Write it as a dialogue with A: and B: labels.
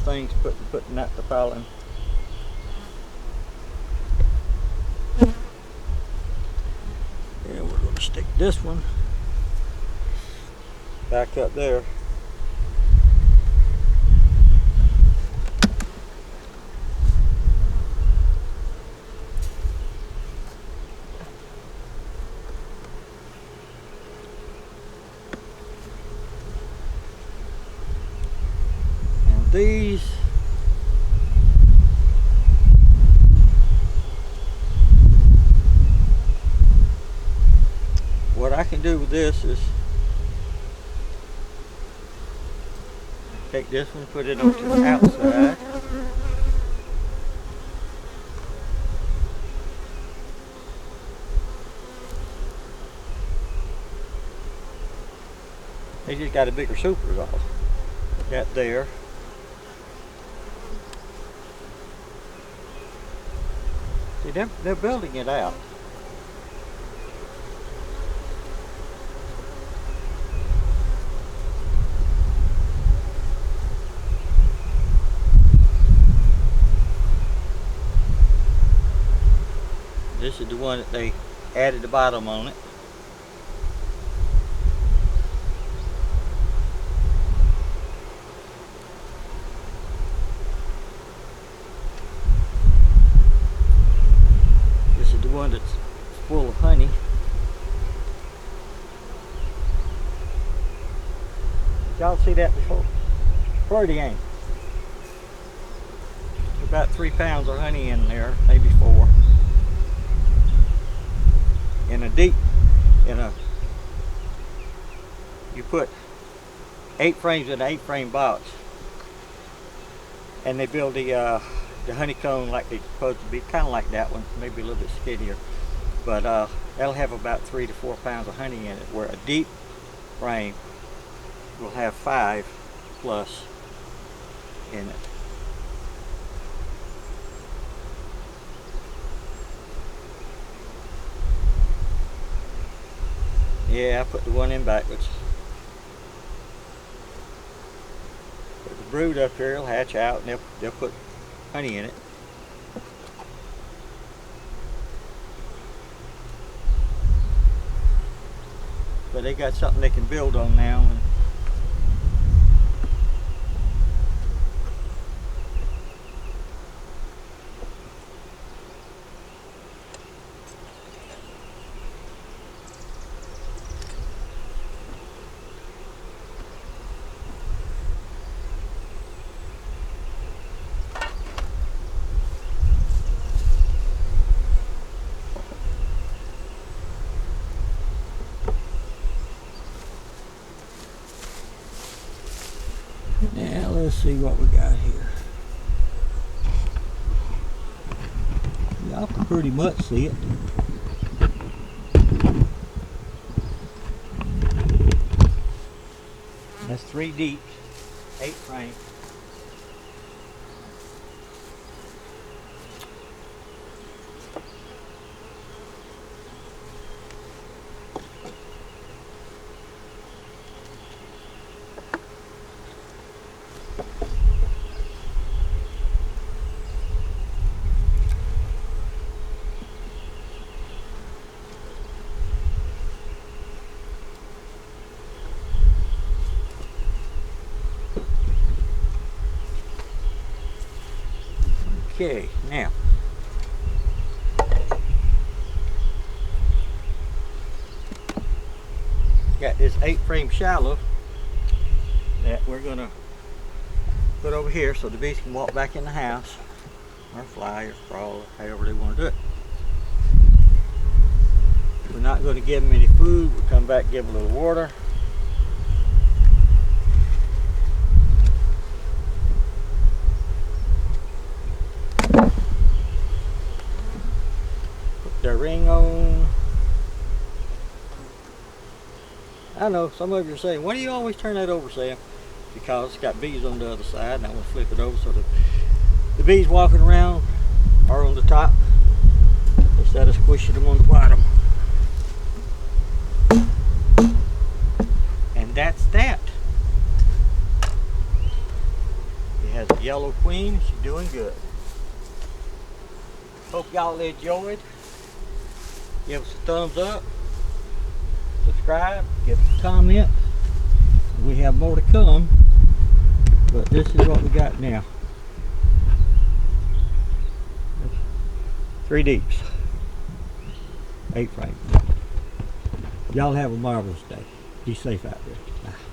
A: things, putting that to pollen. And we're going to stick this one back up there. And these what I can do with this is take this one, put it onto the outside. They just got a bigger super off. That there. See, they're building it out. This is the one that they added the bottom on it. This is the one that's full of honey. Y'all see that before? Pretty, ain't it? About 3 pounds of honey in there, maybe 4. You put 8 frames in an 8-frame box, and they build the honeycomb like they're supposed to be, kind of like that one, maybe a little bit skinnier, but that'll have about 3 to 4 pounds of honey in it, where a deep frame will have 5 plus in it. Yeah, I put the one in backwards. Put the brood up here, it'll hatch out, and they'll put honey in it. But they got something they can build on now. Now let's see what we got here. Y'all can pretty much see it. That's 3 deep, 8 frame. Okay, now got this 8-frame shallow that we're gonna put over here so the bees can walk back in the house, or fly or crawl, however they want to do it. We're not going to give them any food. We'll come back, give them a little water. Their ring on. I know some of you are saying, why do you always turn that over, Sam? Because it's got bees on the other side, and I want to flip it over so the bees walking around are on the top instead of squishing them on the bottom. And that's that. You has a yellow queen. She's doing good. Hope y'all enjoyed. Give us a thumbs up, subscribe, give us a comment. We have more to come, but this is what we got now. 3 deeps, 8 frames. Y'all have a marvelous day. Be safe out there. Bye.